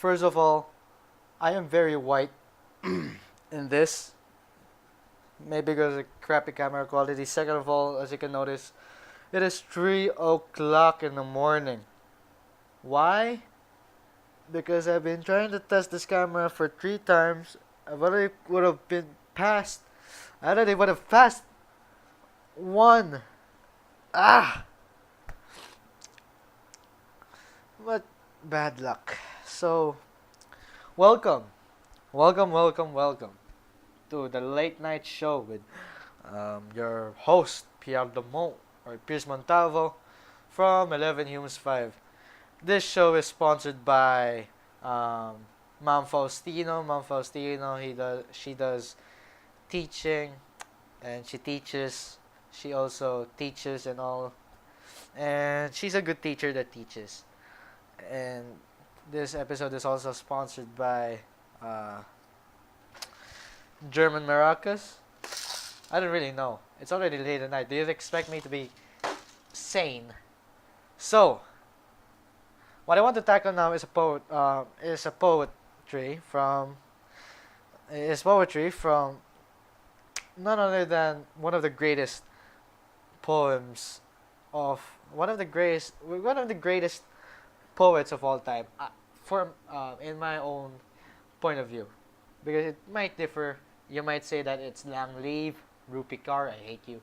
First of all, I am very white in this, maybe because of crappy camera quality. Second of all, as you can notice, it is 3 o'clock in the morning. Why? Because I've been trying to test this camera for 3 times. I already would have been passed. I already would have passed one. Ah! But bad luck. So, welcome. Welcome to the late night show with your host, Pierre Demont, or Piers Montalvo, from 11 Humans 5. This show is sponsored by um, Mom Faustino. Mom Faustino, she does teaching, and she teaches. She also teaches and all, and she's a good teacher that teaches. And this episode is also sponsored by uh, German maracas. I don't really know. It's already late at night. Do you expect me to be sane? So, what I want to tackle now is a poetry from none other than poems of one of the greatest poets of all time. For In my own point of view, because it might differ. You might say that it's Langleaf, Rupikar. I hate you.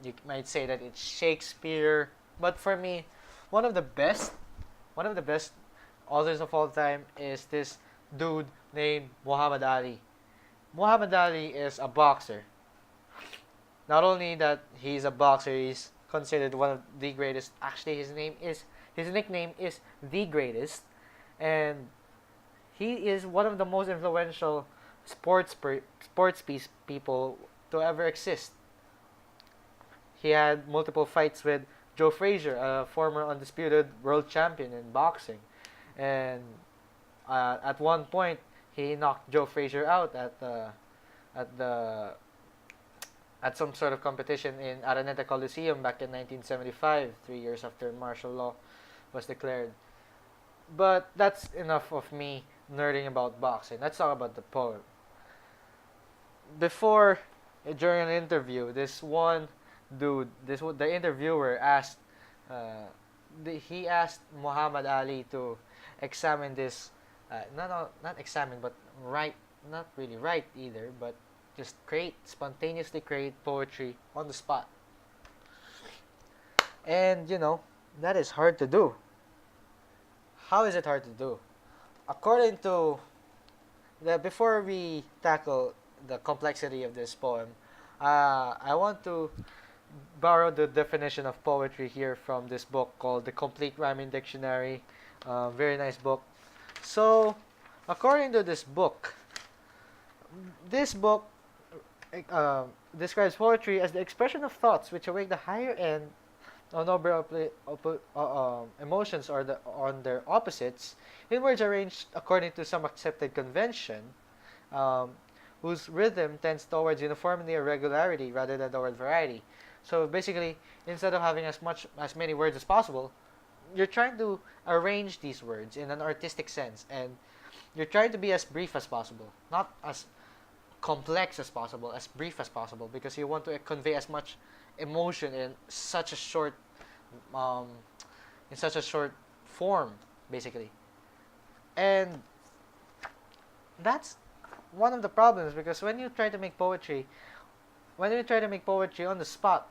You might say that it's Shakespeare, but for me, one of the best one of the best authors of all time is this dude named Muhammad Ali. Muhammad Ali is a boxer. Not only that he's a boxer, he's considered one of the greatest. Actually, his nickname is the greatest, and he is one of the most influential sports piece people to ever exist. He had multiple fights with Joe Frazier, a former undisputed world champion in boxing, and at one point he knocked Joe Frazier out at the at some sort of competition in Araneta Coliseum back in 1975, 3 years after martial law was declared. But that's enough of me nerding about boxing. Let's talk about the poem. Before, during an interview, this one dude, the interviewer asked, uh, he asked Muhammad Ali to examine this, not examine, but write, not really write either, but just spontaneously create poetry on the spot. And that is hard to do. How is it hard to do? According to before we tackle the complexity of this poem, I want to borrow the definition of poetry here from this book called The Complete Rhyming Dictionary. Very nice book. So, according to this book describes poetry as the expression of thoughts which awake the higher end on emotions or on their opposites in words arranged according to some accepted convention, um, whose rhythm tends towards uniformity or regularity rather than toward variety. So basically, instead of having as many words as possible, you're trying to arrange these words in an artistic sense, and you're trying to be as brief as possible, not as complex as possible, as brief as possible, because you want to convey as much emotion um, in such a short form, basically. And that's one of the problems, because when you try to make poetry on the spot,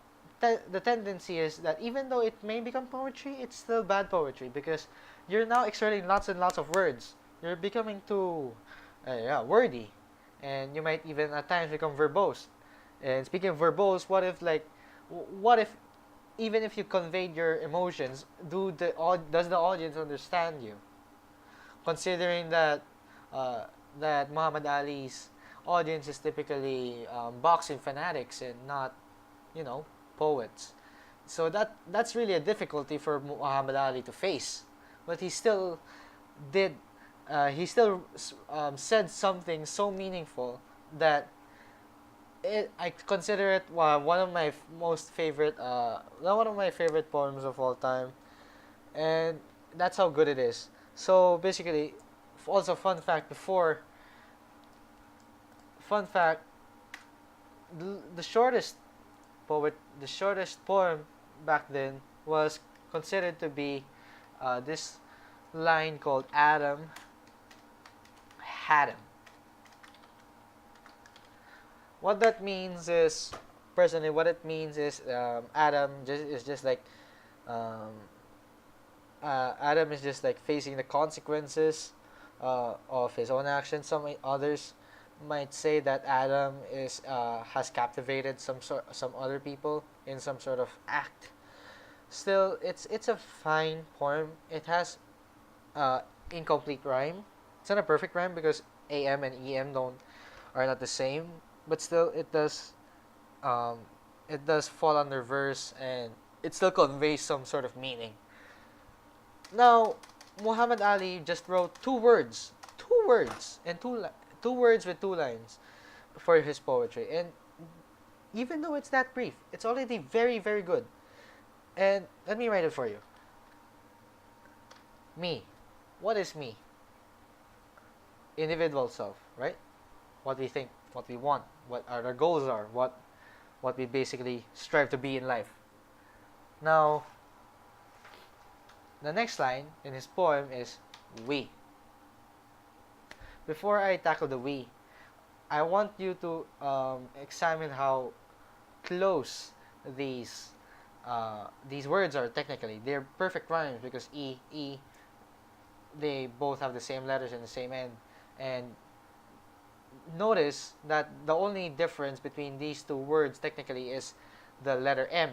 the tendency is that even though it may become poetry, it's still bad poetry, because you're now exerting lots and lots of words. You're becoming too wordy, and you might even at times become verbose. And speaking of verbose, what if even if you conveyed your emotions, does the audience understand you? Considering that Muhammad Ali's audience is typically boxing fanatics and not, poets. So that's really a difficulty for Muhammad Ali to face. But did he still said something so meaningful that I consider it one of my one of my favorite poems of all time, and that's how good it is. So basically, Also, fun fact before, fun fact, the shortest the shortest poem back then was considered to be this line called Adam had him. What that means is, personally, what it means is Adam is just like um, Adam is just like facing the consequences of his own actions. Some others might say that Adam is has captivated some other people in some sort of act. Still, it's a fine poem. It has uh, incomplete rhyme. It's not a perfect rhyme because AM and EM don't are not the same, but still um, it does fall under verse and it still conveys some sort of meaning. Now, Muhammad Ali just wrote two words, and two words with two lines for his poetry. And even though it's that brief, it's already very, very good. And let me write it for you. Me. What is me? Individual self, right? What we think, what we want, what our goals are, what we basically strive to be in life. Now, the next line in his poem is we. Before I tackle the we, I want you to examine how close these these words are technically. They're perfect rhymes because e, they both have the same letters and the same end. And notice that the only difference between these two words technically is the letter M.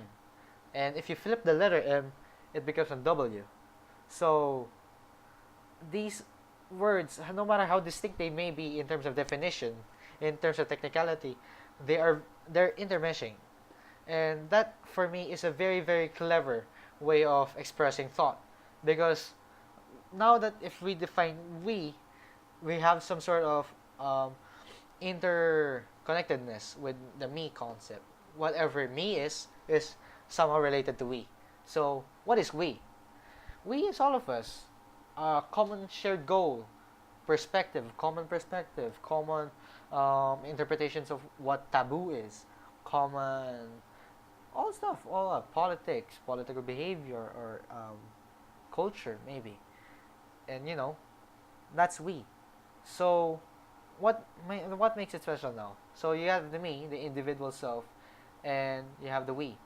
And if you flip the letter M, it becomes a W. So these words, no matter how distinct they may be in terms of definition, in terms of technicality, they're intermeshing, and that for me is a very very clever way of expressing thought, because now that if we define we have some sort of interconnectedness with the me concept. Whatever me is somehow related to we. So what is we? We is all of us. A common shared goal, perspective, common interpretations of what taboo is, common all stuff, all politics, political behavior, or culture maybe, and that's we. So what makes it special now? So you have the me, the individual self, and you have the we,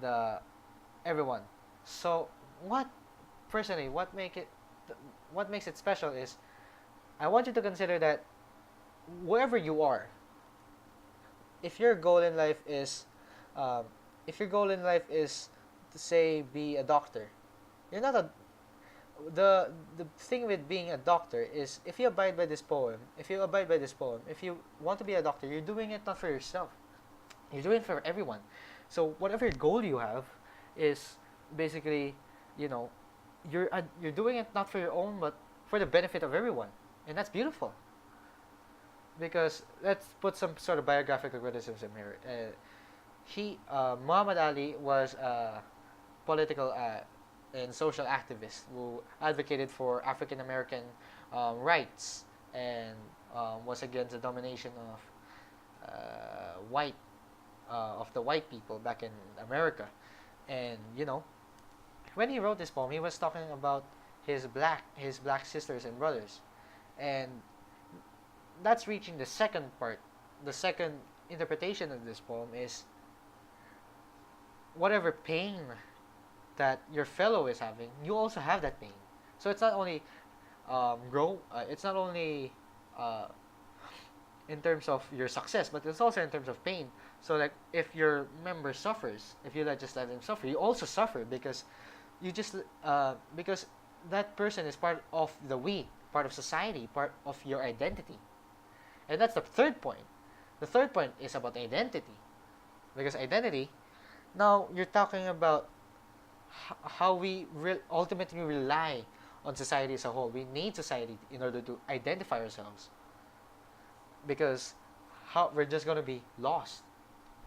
the everyone. So what personally what makes it special is I want you to consider that wherever you are, if your goal in life is um, if your goal in life is to say be a doctor, you're not a the thing with being a doctor is if you abide by this poem, if you want to be a doctor, you're doing it not for yourself, you're doing it for everyone. So whatever goal you have is basically, you know, you're doing it not for your own but for the benefit of everyone, and that's beautiful. Because let's put some sort of biographical criticism here. Muhammad Ali was a political and social activist who advocated for African American rights and was against the domination white of the white people back in America. And when he wrote this poem, he was talking about his black sisters and brothers, and that's reaching the second part. The second interpretation of this poem is whatever pain that your fellow is having, you also have that pain. So it's not only it's not only uh, in terms of your success, but it's also in terms of pain. So like if your member suffers, if you just let them suffer, you also suffer because you just because that person is part of the we, part of society, part of your identity. And that's the third point. The third point is about identity. Because identity, now you're talking about how we ultimately rely on society as a whole. We need society in order to identify ourselves. Because how we're just going to be lost,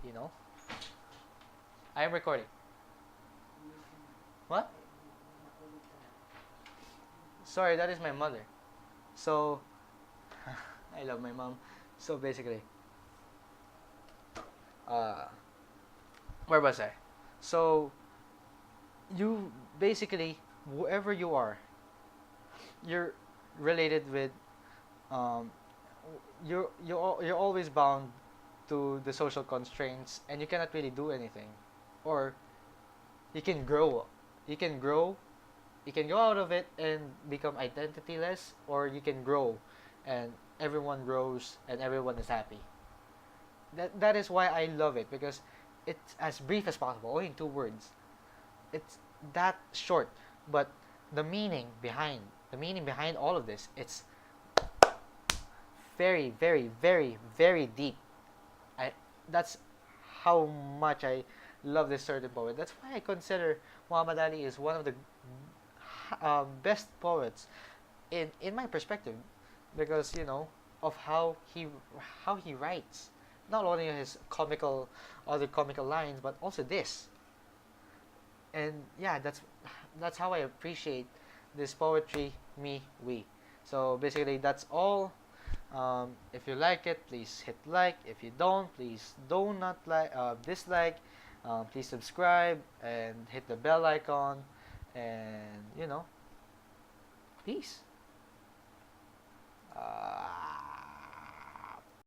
you know? I am recording. What? Sorry, that is my mother. So I love my mom. So basically, uh, where was I? So you basically, whoever you are, you're related with, um, you're always bound to the social constraints, and you cannot really do anything, or you can grow, you can grow, you can go out of it and become identityless, or you can grow, and everyone grows and everyone is happy. That is why I love it, because it's as brief as possible, only in 2 words. It's that short, but the meaning behind all of this, it's very, very, very, very deep. I That's how much I love this certain poet. That's why I consider Muhammad Ali is one of the best poets in my perspective, because of how he writes, not only his comical other comical lines, but also this. And yeah, that's how I appreciate this poetry, me, we. So basically, that's all. If you like it, please hit like. If you don't, please do not dislike. Please subscribe and hit the bell icon. And peace.